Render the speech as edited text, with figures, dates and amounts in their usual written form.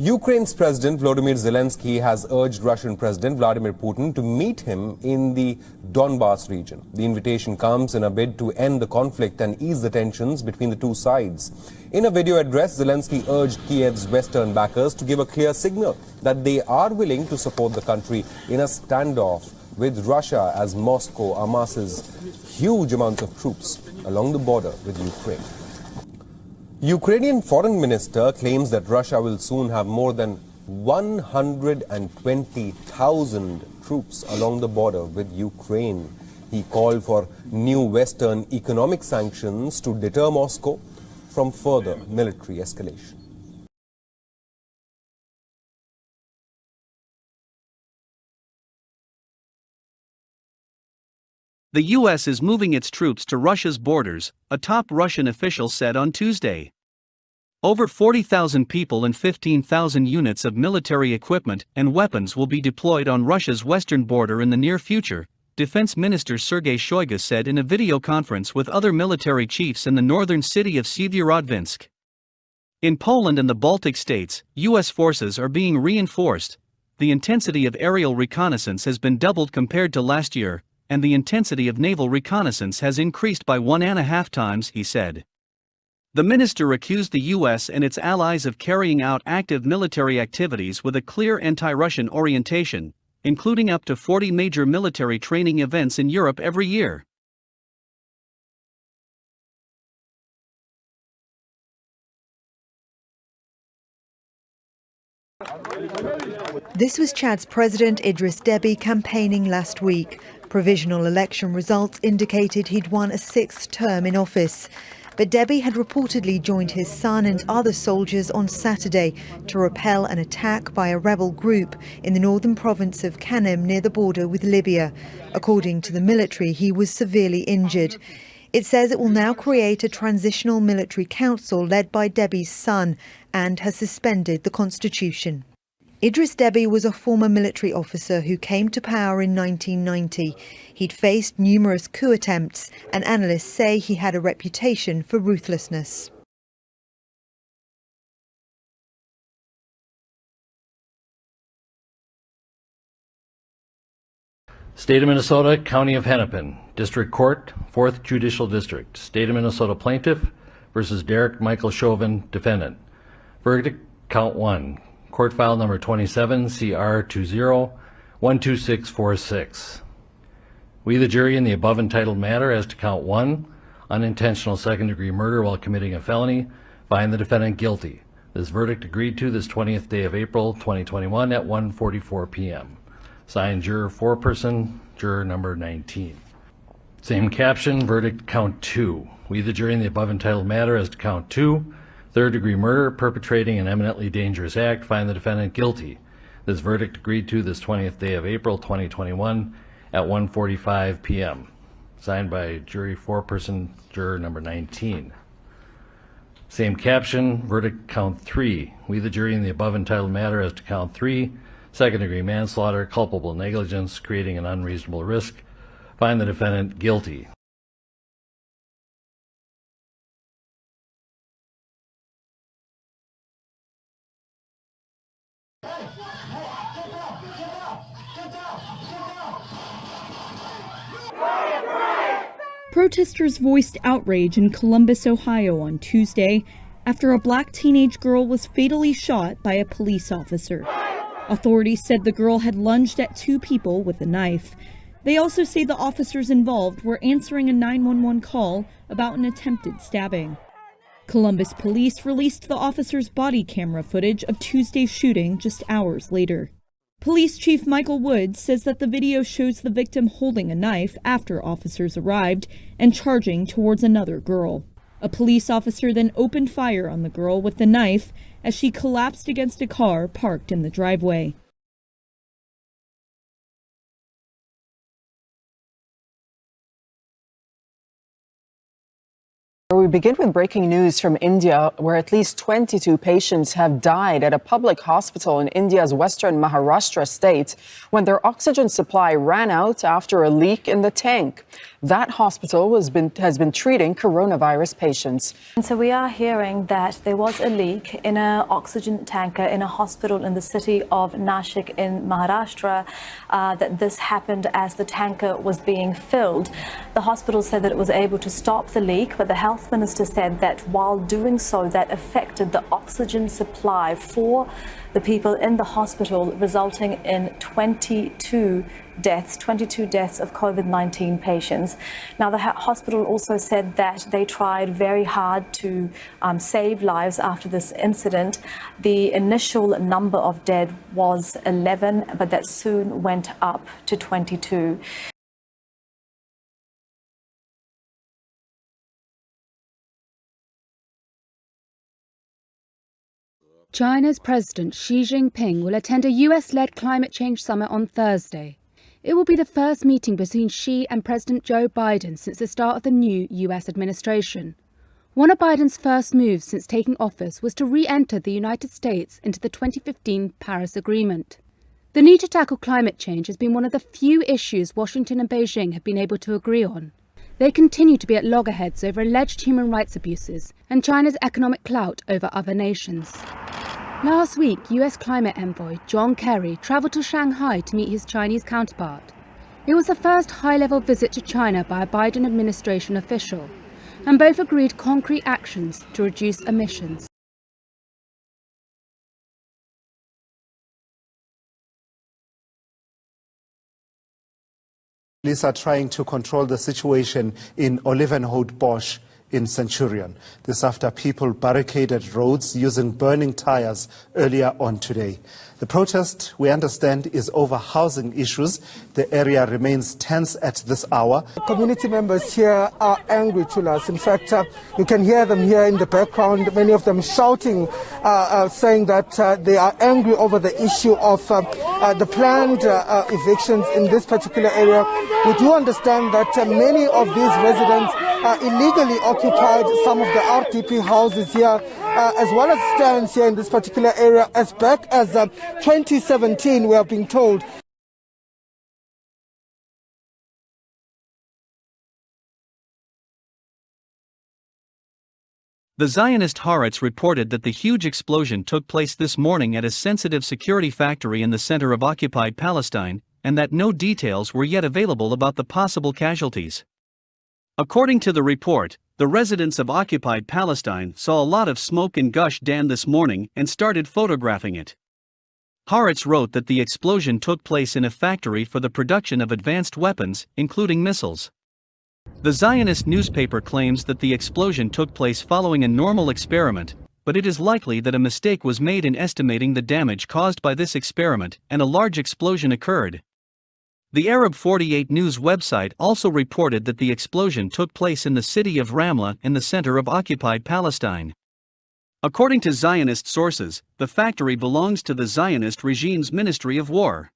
Ukraine's President Volodymyr Zelensky has urged Russian President Vladimir Putin to meet him in the Donbas region. The invitation comes in a bid to end the conflict and ease the tensions between the two sides. In a video address, Zelensky urged Kiev's Western backers to give a clear signal that they are willing to support the country in a standoff with Russia as Moscow amasses huge amounts of troops along the border with Ukraine. Ukrainian foreign minister claims that Russia will soon have more than 120,000 troops along the border with Ukraine. He called for new Western economic sanctions to deter Moscow from further military escalation. The U.S. is moving its troops to Russia's borders, a top Russian official said on Tuesday. Over 40,000 people and 15,000 units of military equipment and weapons will be deployed on Russia's western border in the near future, Defense Minister Sergei Shoigu said in a video conference with other military chiefs in the northern city of Syeverodvinsk. In Poland and the Baltic states, U.S. forces are being reinforced. The intensity of aerial reconnaissance has been doubled compared to last year, and the intensity of naval reconnaissance has increased by 1.5 times, he said. The minister accused the U.S. and its allies of carrying out active military activities with a clear anti-Russian orientation, including up to 40 major military training events in Europe every year. This was Chad's President Idriss Deby campaigning last week. Provisional election results indicated he'd won a 6th term in office. But Deby had reportedly joined his son and other soldiers on Saturday to repel an attack by a rebel group in the northern province of Kanem near the border with Libya. According to the military, he was severely injured. It says it will now create a transitional military council led by Deby's son and has suspended the constitution. Idriss Deby was a former military officer who came to power in 1990. He'd faced numerous coup attempts, and analysts say he had a reputation for ruthlessness. State of Minnesota, County of Hennepin, District Court, 4th Judicial District. State of Minnesota Plaintiff versus Derek Michael Chauvin, Defendant. Verdict, Count 1. Court file number 27, CR 20-12646. We, the jury, in the above entitled matter as to Count 1, unintentional second-degree murder while committing a felony, find the defendant guilty. This verdict agreed to this 20th day of April 2021 at 1:44 p.m. Signed, juror foreperson, juror number 19. Same caption, verdict Count 2. We, the jury, in the above entitled matter as to Count 2, third-degree murder, perpetrating an eminently dangerous act, find the defendant guilty. This verdict agreed to this 20th day of April 2021 at 1:45 p.m. Signed by jury foreperson, juror number 19. Same caption, verdict Count 3. We, the jury, in the above entitled matter as to Count 3, second-degree manslaughter, culpable negligence, creating an unreasonable risk, find the defendant guilty. Protesters voiced outrage in Columbus, Ohio on Tuesday after a black teenage girl was fatally shot by a police officer. Authorities said the girl had lunged at 2 people with a knife. They also say the officers involved were answering a 911 call about an attempted stabbing. Columbus police released the officer's body camera footage of Tuesday's shooting just hours later. Police Chief Michael Woods says that the video shows the victim holding a knife after officers arrived and charging towards another girl. A police officer then opened fire on the girl with the knife as she collapsed against a car parked in the driveway. We begin with breaking news from India, where at least 22 patients have died at a public hospital in India's western Maharashtra state when their oxygen supply ran out after a leak in the tank. That hospital has been treating coronavirus patients. And so we are hearing that there was a leak in an oxygen tanker in a hospital in the city of Nashik in Maharashtra, that this happened as the tanker was being filled. The hospital said that it was able to stop the leak, but the health minister said that while doing so, that affected the oxygen supply for the people in the hospital, resulting in 22 deaths of COVID-19 patients. Now, the hospital also said that they tried very hard to save lives after this incident. The initial number of dead was 11, but that soon went up to 22. China's President Xi Jinping will attend a US-led climate change summit on Thursday. It will be the first meeting between Xi and President Joe Biden since the start of the new US administration. One of Biden's first moves since taking office was to re-enter the United States into the 2015 Paris Agreement. The need to tackle climate change has been one of the few issues Washington and Beijing have been able to agree on. They continue to be at loggerheads over alleged human rights abuses and China's economic clout over other nations. Last week, US climate envoy John Kerry travelled to Shanghai to meet his Chinese counterpart. It was the first high-level visit to China by a Biden administration official, and both agreed concrete actions to reduce emissions. Police are trying to control the situation in Olievenhoutbosch in Centurion. This after people barricaded roads using burning tires earlier on today. The protest, we understand, is over housing issues. The area remains tense at this hour. Community members here are angry to us. In fact, you can hear them here in the background, many of them shouting, saying that they are angry over the issue of the planned evictions in this particular area. We do understand that many of these residents illegally occupied some of the RDP houses here, as well as stands here in this particular area as back as 2017, we are being told. The Zionist Haaretz reported that the huge explosion took place this morning at a sensitive security factory in the center of occupied Palestine, and that no details were yet available about the possible casualties. According to the report, the residents of occupied Palestine saw a lot of smoke and gush down this morning and started photographing it. Haaretz wrote that the explosion took place in a factory for the production of advanced weapons, including missiles. The Zionist newspaper claims that the explosion took place following a normal experiment, but it is likely that a mistake was made in estimating the damage caused by this experiment and a large explosion occurred. The Arab 48 News website also reported that the explosion took place in the city of Ramla in the center of occupied Palestine. According to Zionist sources, the factory belongs to the Zionist regime's Ministry of War.